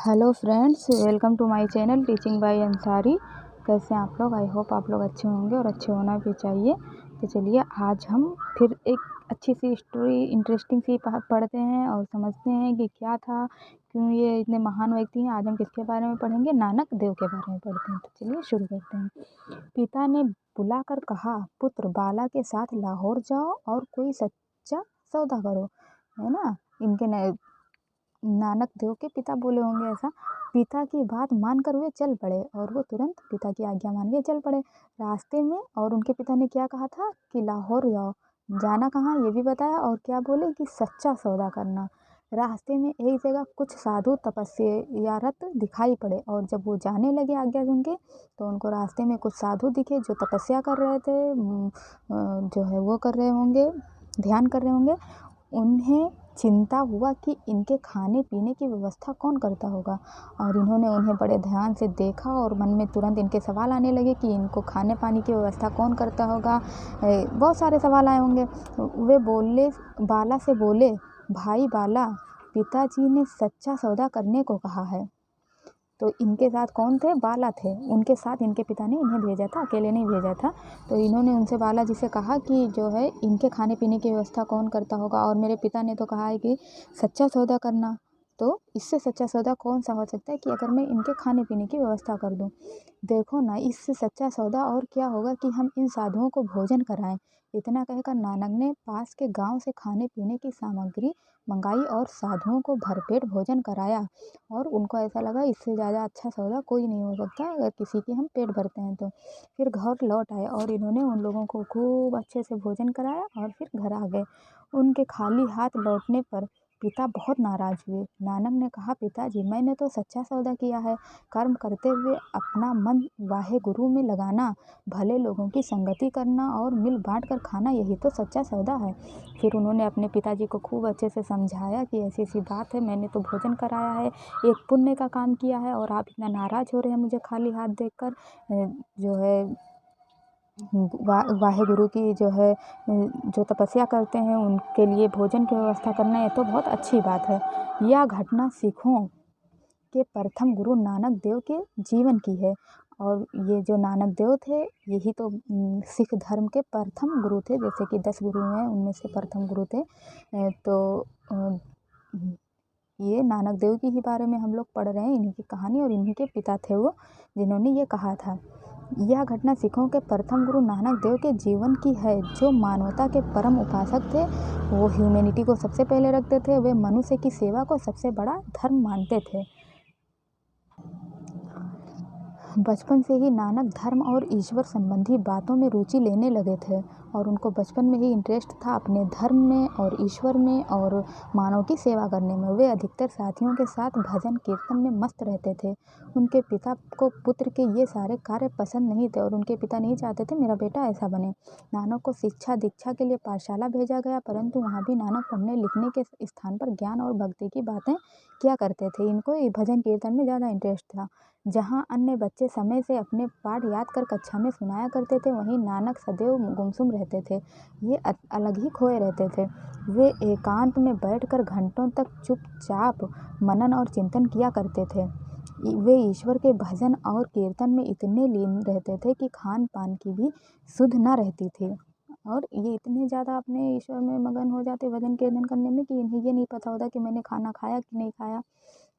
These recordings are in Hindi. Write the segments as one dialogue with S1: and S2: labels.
S1: Hello friends, welcome to my channel teaching by Ansari. कैसे हैं आप लोग? आई होप आप लोग अच्छे होंगे और अच्छे होना भी चाहिए। तो चलिए आज हम फिर एक अच्छी सी स्टोरी इंटरेस्टिंग सी पढ़ते हैं और समझते हैं कि क्या था, क्यों ये इतने महान व्यक्ति हैं। आज हम किसके बारे में पढ़ेंगे? नानक देव के बारे में पढ़ते हैं। तो चलिए शुरू करते हैं। पिता ने बुलाकर कहा, पुत्र बाला के साथ लाहौर जाओ और कोई सच्चा सौदा करो, है ना। इनके नानक देव के पिता बोले होंगे ऐसा। पिता की बात मानकर वे चल पड़े और वो तुरंत पिता की आज्ञा मान के चल पड़े रास्ते में। और उनके पिता ने क्या कहा था कि लाहौर जाओ, जाना कहाँ ये भी बताया, और क्या बोले कि सच्चा सौदा करना। रास्ते में एक जगह कुछ साधु तपस्यारत दिखाई पड़े और जब वो जाने लगे आज्ञा सुन के, तो उनको रास्ते में कुछ साधु दिखे जो तपस्या कर रहे थे, जो है वो कर रहे होंगे, ध्यान कर रहे होंगे। उन्हें चिंता हुआ कि इनके खाने पीने की व्यवस्था कौन करता होगा, और इन्होंने उन्हें बड़े ध्यान से देखा और मन में तुरंत इनके सवाल आने लगे कि इनको खाने पानी की व्यवस्था कौन करता होगा। बहुत सारे सवाल आए होंगे। वे बोले, बाला से बोले, भाई बाला, पिताजी ने सच्चा सौदा करने को कहा है। तो इनके साथ कौन थे? बाला थे। उनके साथ इनके पिता ने इन्हें भेजा था, अकेले नहीं भेजा था। तो इन्होंने उनसे बाला जी से कहा कि जो है इनके खाने पीने की व्यवस्था कौन करता होगा, और मेरे पिता ने तो कहा है कि सच्चा सौदा करना। तो इससे सच्चा सौदा कौन सा हो सकता है कि अगर मैं इनके खाने पीने की व्यवस्था कर दूं। देखो ना, इससे सच्चा सौदा और क्या होगा कि हम इन साधुओं को भोजन कराएं। इतना कहकर नानक ने पास के गांव से खाने पीने की सामग्री मंगाई और साधुओं को भरपेट भोजन कराया। और उनको ऐसा लगा इससे ज़्यादा अच्छा सौदा कोई नहीं हो सकता अगर किसी की हम पेट भरते हैं तो। फिर घर लौट आए और इन्होंने उन लोगों को खूब अच्छे से भोजन कराया और फिर घर आ गए। उनके खाली हाथ लौटने पर पिता बहुत नाराज हुए। नानक ने कहा, पिताजी, मैंने तो सच्चा सौदा किया है। कर्म करते हुए अपना मन वाहे गुरु में लगाना, भले लोगों की संगति करना और मिल बांट कर खाना, यही तो सच्चा सौदा है। फिर उन्होंने अपने पिताजी को खूब अच्छे से समझाया कि ऐसी ऐसी बात है, मैंने तो भोजन कराया है, एक पुण्य का काम किया है, और आप इतना नाराज हो रहे हैं मुझे खाली हाथ देखकर। जो है वाहे गुरु की जो है जो तपस्या करते हैं उनके लिए भोजन की व्यवस्था करना, ये तो बहुत अच्छी बात है। यह घटना सिखों के प्रथम गुरु नानक देव के जीवन की है। और ये जो नानक देव थे यही तो सिख धर्म के प्रथम गुरु थे। जैसे कि 10 गुरु हैं, उनमें से प्रथम गुरु थे। तो ये नानक देव की ही बारे में हम लोग पढ़ रहे हैं, इन्हीं की कहानी, और इन्हीं के पिता थे वो जिन्होंने ये कहा था। यह घटना सिखों के प्रथम गुरु नानक देव के जीवन की है, जो मानवता के परम उपासक थे। वो ह्यूमैनिटी को सबसे पहले रखते थे, वे मनुष्य की सेवा को सबसे बड़ा धर्म मानते थे। बचपन से ही नानक धर्म और ईश्वर संबंधी बातों में रुचि लेने लगे थे, और उनको बचपन में ही इंटरेस्ट था अपने धर्म में और ईश्वर में और मानव की सेवा करने में। वे अधिकतर साथियों के साथ भजन कीर्तन में मस्त रहते थे। उनके पिता को पुत्र के ये सारे कार्य पसंद नहीं थे और उनके पिता नहीं चाहते थे मेरा बेटा ऐसा बने। नानक को शिक्षा दीक्षा के लिए पाठशाला भेजा गया, परंतु वहाँ भी नानक पढ़ने लिखने के स्थान पर ज्ञान और भक्ति की बातें किया करते थे। इनको भजन कीर्तन में ज़्यादा इंटरेस्ट था। जहाँ अन्य बच्चे समय से अपने पाठ याद कर कक्षा में सुनाया करते थे, वहीं नानक सदैव गुमसुम रहते थे। ये अलग ही खोए रहते थे। वे एकांत में बैठकर घंटों तक चुपचाप मनन और चिंतन किया करते थे। वे ईश्वर के भजन और कीर्तन में इतने लीन रहते थे कि खान पान की भी सुध न रहती थी। और ये इतने ज़्यादा अपने ईश्वर में मगन हो जाते भजन कीर्तन करने में कि इन्हें ये नहीं पता होता कि मैंने खाना खाया कि नहीं खाया,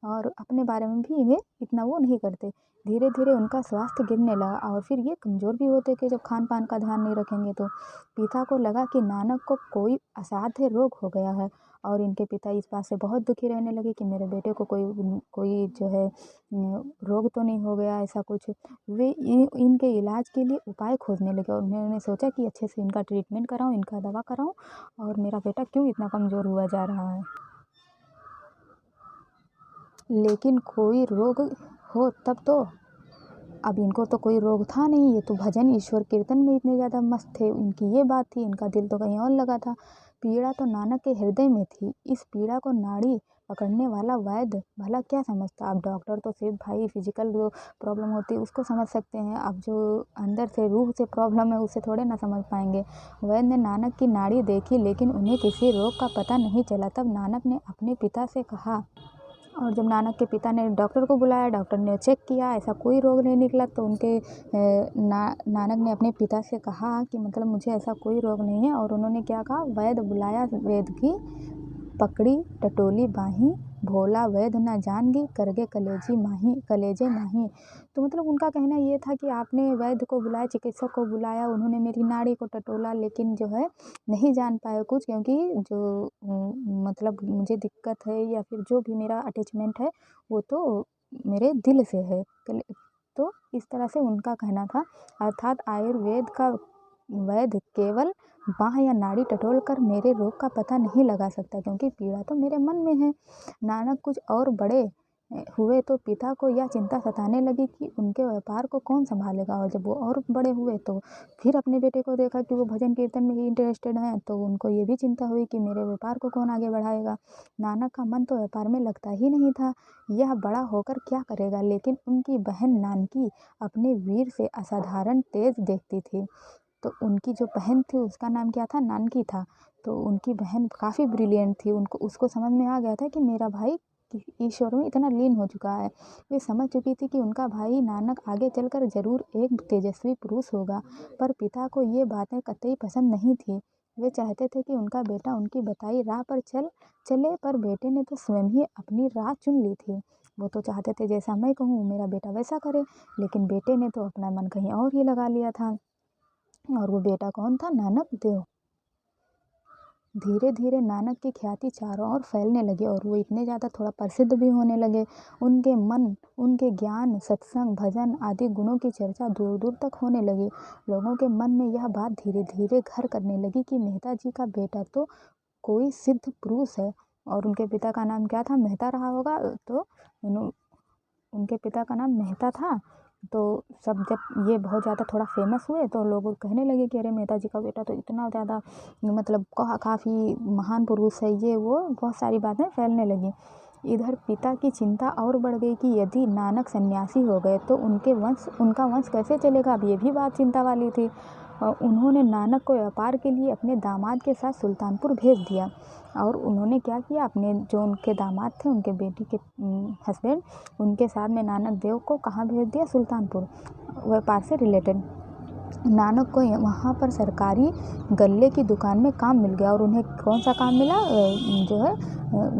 S1: और अपने बारे में भी इन्हें इतना वो नहीं करते। धीरे धीरे उनका स्वास्थ्य गिरने लगा और फिर ये कमज़ोर भी होते कि जब खान पान का ध्यान नहीं रखेंगे तो। पिता को लगा कि नानक को कोई असाध्य रोग हो गया है, और इनके पिता इस बात से बहुत दुखी रहने लगे कि मेरे बेटे को कोई जो है रोग तो नहीं हो गया ऐसा कुछ। वे इनके इलाज के लिए उपाय खोजने लगे और उन्होंने सोचा कि अच्छे से इनका ट्रीटमेंट कराऊं, इनका दवा कराऊं, और मेरा बेटा क्यों इतना कमज़ोर हुआ जा रहा है। लेकिन कोई रोग हो तब तो। अब इनको तो कोई रोग था नहीं, ये तो भजन ईश्वर कीर्तन में इतने ज़्यादा मस्त थे। इनकी ये बात थी, इनका दिल तो कहीं और लगा था। पीड़ा तो नानक के हृदय में थी। इस पीड़ा को नाड़ी पकड़ने वाला वैद्य भला क्या समझता। अब डॉक्टर तो सिर्फ भाई फिजिकल जो प्रॉब्लम होती है उसको समझ सकते हैं, अब जो अंदर से रूह से प्रॉब्लम है उसे थोड़े ना समझ पाएंगे। वैद्य ने नानक की नाड़ी देखी, लेकिन उन्हें किसी रोग का पता नहीं चला। तब नानक ने अपने पिता से कहा, और जब नानक के पिता ने डॉक्टर को बुलाया, डॉक्टर ने चेक किया, ऐसा कोई रोग नहीं निकला। तो उनके नानक ने अपने पिता से कहा कि मतलब मुझे ऐसा कोई रोग नहीं है। और उन्होंने क्या कहा, वैद्य बुलाया वैद्य की पकड़ी टटोली बाहीं, भोला वैद्य न जानगी करगे कलेजे माही। तो मतलब उनका कहना ये था कि आपने वैद्य को बुलाया, चिकित्सक को बुलाया, उन्होंने मेरी नाड़ी को टटोला, लेकिन जो है नहीं जान पाए कुछ, क्योंकि जो मतलब मुझे दिक्कत है या फिर जो भी मेरा अटैचमेंट है वो तो मेरे दिल से है। तो इस तरह से उनका कहना था। अर्थात आयुर्वेद का वैद्य केवल बाँह या नाड़ी टटोल कर मेरे रोग का पता नहीं लगा सकता, क्योंकि पीड़ा तो मेरे मन में है। नानक कुछ और बड़े हुए तो पिता को यह चिंता सताने लगी कि उनके व्यापार को कौन संभालेगा। और जब वो और बड़े हुए तो फिर अपने बेटे को देखा कि वो भजन कीर्तन में ही इंटरेस्टेड हैं, तो उनको ये भी चिंता हुई कि मेरे व्यापार को कौन आगे बढ़ाएगा। नानक का मन तो व्यापार में लगता ही नहीं था। यह बड़ा होकर क्या करेगा। लेकिन उनकी बहन नानकी अपने वीर से असाधारण तेज देखती थी। तो उनकी जो बहन थी उसका नाम क्या था, नानकी था। तो उनकी बहन काफ़ी ब्रिलियंट थी। उसको समझ में आ गया था कि मेरा भाई ईश्वर में इतना लीन हो चुका है। वे समझ चुकी थी कि उनका भाई नानक आगे चलकर जरूर एक तेजस्वी पुरुष होगा। पर पिता को ये बातें कतई पसंद नहीं थी। वे चाहते थे कि उनका बेटा उनकी बताई राह पर चले, पर बेटे ने तो स्वयं ही अपनी राह चुन ली थी। वो तो चाहते थे जैसा मैं कहूँ मेरा बेटा वैसा करे, लेकिन बेटे ने तो अपना मन कहीं और ही लगा लिया था। और वो बेटा कौन था, नानक देव। धीरे धीरे नानक की ख्याति चारों ओर फैलने लगी और वो इतने ज़्यादा थोड़ा प्रसिद्ध भी होने लगे। उनके ज्ञान, सत्संग, भजन आदि गुणों की चर्चा दूर दूर तक होने लगी। लोगों के मन में यह बात धीरे धीरे घर करने लगी कि मेहता जी का बेटा तो कोई सिद्ध पुरुष है। और उनके पिता का नाम क्या था, मेहता रहा होगा। तो उनके पिता का नाम मेहता था। तो सब जब ये बहुत ज़्यादा थोड़ा फेमस हुए तो लोग कहने लगे कि अरे मेहता जी का बेटा तो इतना ज़्यादा मतलब काफ़ी महान पुरुष है, ये वो बहुत सारी बातें फैलने लगी। इधर पिता की चिंता और बढ़ गई कि यदि नानक सन्यासी हो गए तो उनका वंश कैसे चलेगा। अब ये भी बात चिंता वाली थी। उन्होंने नानक को व्यापार के लिए अपने दामाद के साथ सुल्तानपुर भेज दिया। और उन्होंने क्या किया, अपने जो उनके दामाद थे, उनके बेटी के हस्बैंड, उनके साथ में नानक देव को कहाँ भेज दिया, सुल्तानपुर, व्यापार से रिलेटेड। नानक को वहाँ पर सरकारी गल्ले की दुकान में काम मिल गया। और उन्हें कौन सा काम मिला, जो है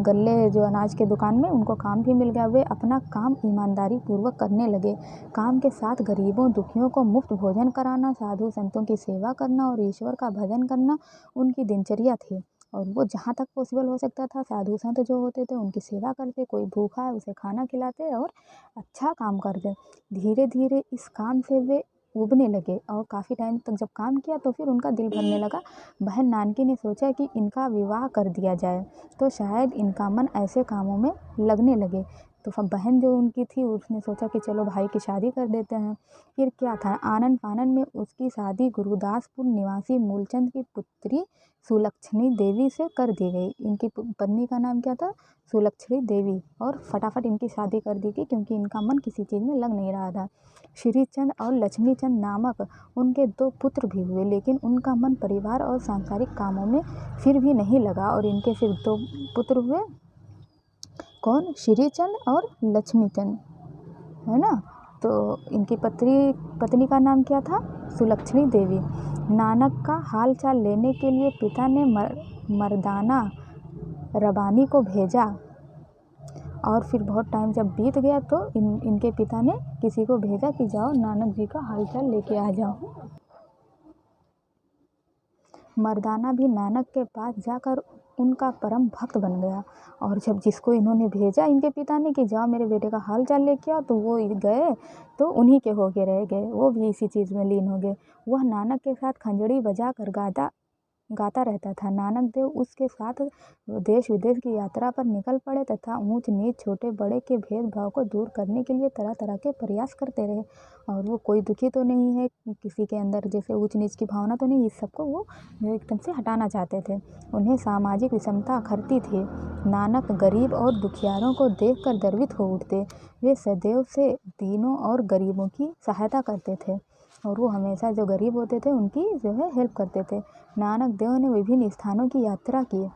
S1: गल्ले, जो अनाज के दुकान में उनको काम भी मिल गया। वे अपना काम ईमानदारी पूर्वक करने लगे। काम के साथ गरीबों दुखियों को मुफ्त भोजन कराना, साधु संतों की सेवा करना और ईश्वर का भजन करना उनकी दिनचर्या थी। और वो जहाँ तक पॉसिबल हो सकता था साधु संत जो होते थे उनकी सेवा करते, कोई भूखा है उसे खाना खिलाते और अच्छा काम करते। धीरे धीरे इस काम से वे उबने लगे और काफ़ी टाइम तक जब काम किया तो फिर उनका दिल भरने लगा। बहन नानकी ने सोचा कि इनका विवाह कर दिया जाए तो शायद इनका मन ऐसे कामों में लगने लगे। तो फिर बहन जो उनकी थी उसने सोचा कि चलो भाई की शादी कर देते हैं। फिर क्या था, आनन फानन में उसकी शादी गुरुदासपुर निवासी मूलचंद की पुत्री सुलक्षणी देवी से कर दी गई। इनकी पत्नी का नाम क्या था, सुलक्षणी देवी। और फटाफट इनकी शादी कर दी गई क्योंकि इनका मन किसी चीज़ में लग नहीं रहा था। श्रीचंद और लक्ष्मीचंद नामक उनके 2 पुत्र भी हुए, लेकिन उनका मन परिवार और सांसारिक कामों में फिर भी नहीं लगा। और इनके सिर्फ 2 पुत्र हुए, कौन, श्रीचंद और लक्ष्मीचंद, है ना। तो इनकी पत्नी का नाम क्या था, सुलक्षणी देवी। नानक का हाल चाल लेने के लिए पिता ने मर्दाना रबानी को भेजा। और फिर बहुत टाइम जब बीत गया तो इनके पिता ने किसी को भेजा कि जाओ नानक जी का हालचाल लेके आ जाओ। मर्दाना भी नानक के पास जाकर उनका परम भक्त बन गया। और जब जिसको इन्होंने भेजा इनके पिता ने कि जाओ मेरे बेटे का हाल चाल लेके आओ, तो वो गए तो उन्हीं के होके रह गए, वो भी इसी चीज़ में लीन हो गए। वह नानक के साथ खंजड़ी बजा कर गाता रहता था। नानक देव उसके साथ देश विदेश की यात्रा पर निकल पड़े तथा ऊंच नीच छोटे बड़े के भेदभाव को दूर करने के लिए तरह तरह के प्रयास करते रहे। और वो कोई दुखी तो नहीं है, किसी के अंदर जैसे ऊंच नीच की भावना तो नहीं, इस सबको वो एकदम से हटाना चाहते थे। उन्हें सामाजिक विषमता अखरती थी। नानक गरीब और दुखियारों को देखकर गर्वित हो उठते। वे सदैव से दीनों और गरीबों की सहायता करते थे और वो हमेशा जो गरीब होते थे उनकी जो है हेल्प करते थे। नानक देव ने विभिन्न स्थानों की यात्रा की।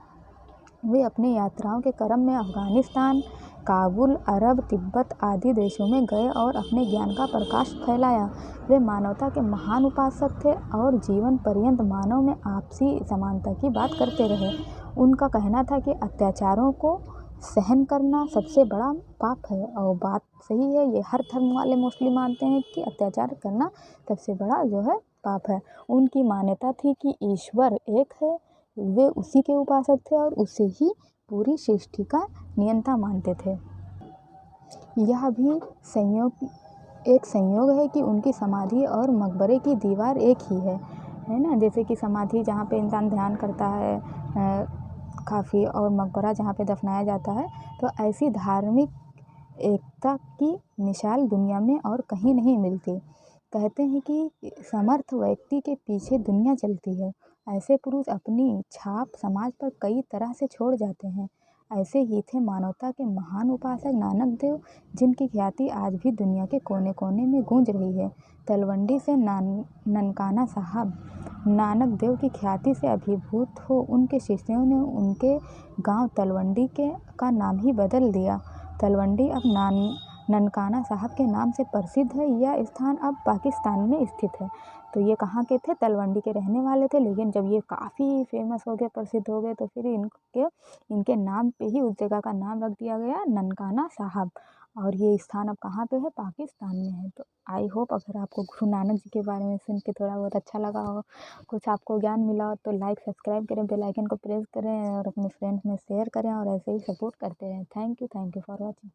S1: वे अपने यात्राओं के क्रम में अफ़गानिस्तान, काबुल, अरब, तिब्बत आदि देशों में गए और अपने ज्ञान का प्रकाश फैलाया। वे मानवता के महान उपासक थे और जीवन पर्यंत मानव में आपसी समानता की बात करते रहे। उनका कहना था कि अत्याचारों को सहन करना सबसे बड़ा पाप है, और बात सही है। ये हर धर्म वाले मोस्टली मानते हैं कि अत्याचार करना सबसे बड़ा जो है पाप है। उनकी मान्यता थी कि ईश्वर एक है, वे उसी के उपासक थे और उसे ही पूरी सृष्टि का नियंता मानते थे। यह भी एक संयोग है कि उनकी समाधि और मकबरे की दीवार एक ही है ना। जैसे कि समाधि जहाँ पे इंसान ध्यान करता है काफ़ी, और मकबरा जहाँ पे दफनाया जाता है, तो ऐसी धार्मिक एकता की मिसाल दुनिया में और कहीं नहीं मिलती। कहते हैं कि समर्थ व्यक्ति के पीछे दुनिया चलती है। ऐसे पुरुष अपनी छाप समाज पर कई तरह से छोड़ जाते हैं। ऐसे ही थे मानवता के महान उपासक नानक देव, जिनकी ख्याति आज भी दुनिया के कोने कोने में गूंज रही है। तलवंडी से ननकाना साहब नानक देव की ख्याति से अभिभूत हो उनके शिष्यों ने उनके गांव तलवंडी का नाम ही बदल दिया। तलवंडी अब ननकाना साहब के नाम से प्रसिद्ध है। यह स्थान अब पाकिस्तान में स्थित है। तो ये कहाँ के थे? तलवंडी के रहने वाले थे, लेकिन जब ये काफ़ी फेमस हो गए, प्रसिद्ध हो गए, तो फिर इनके नाम पे ही उस जगह का नाम रख दिया गया ननकाना साहब। और ये स्थान अब कहाँ पे है? पाकिस्तान में है। तो आई होप अगर आपको गुरु नानक जी के बारे में सुन के थोड़ा बहुत अच्छा लगा हो, कुछ आपको ज्ञान मिला हो, तो लाइक सब्सक्राइब करें, बेल आइकन को प्रेस करें और अपने फ्रेंड्स में शेयर करें और ऐसे ही सपोर्ट करते रहें। Thank you for watching.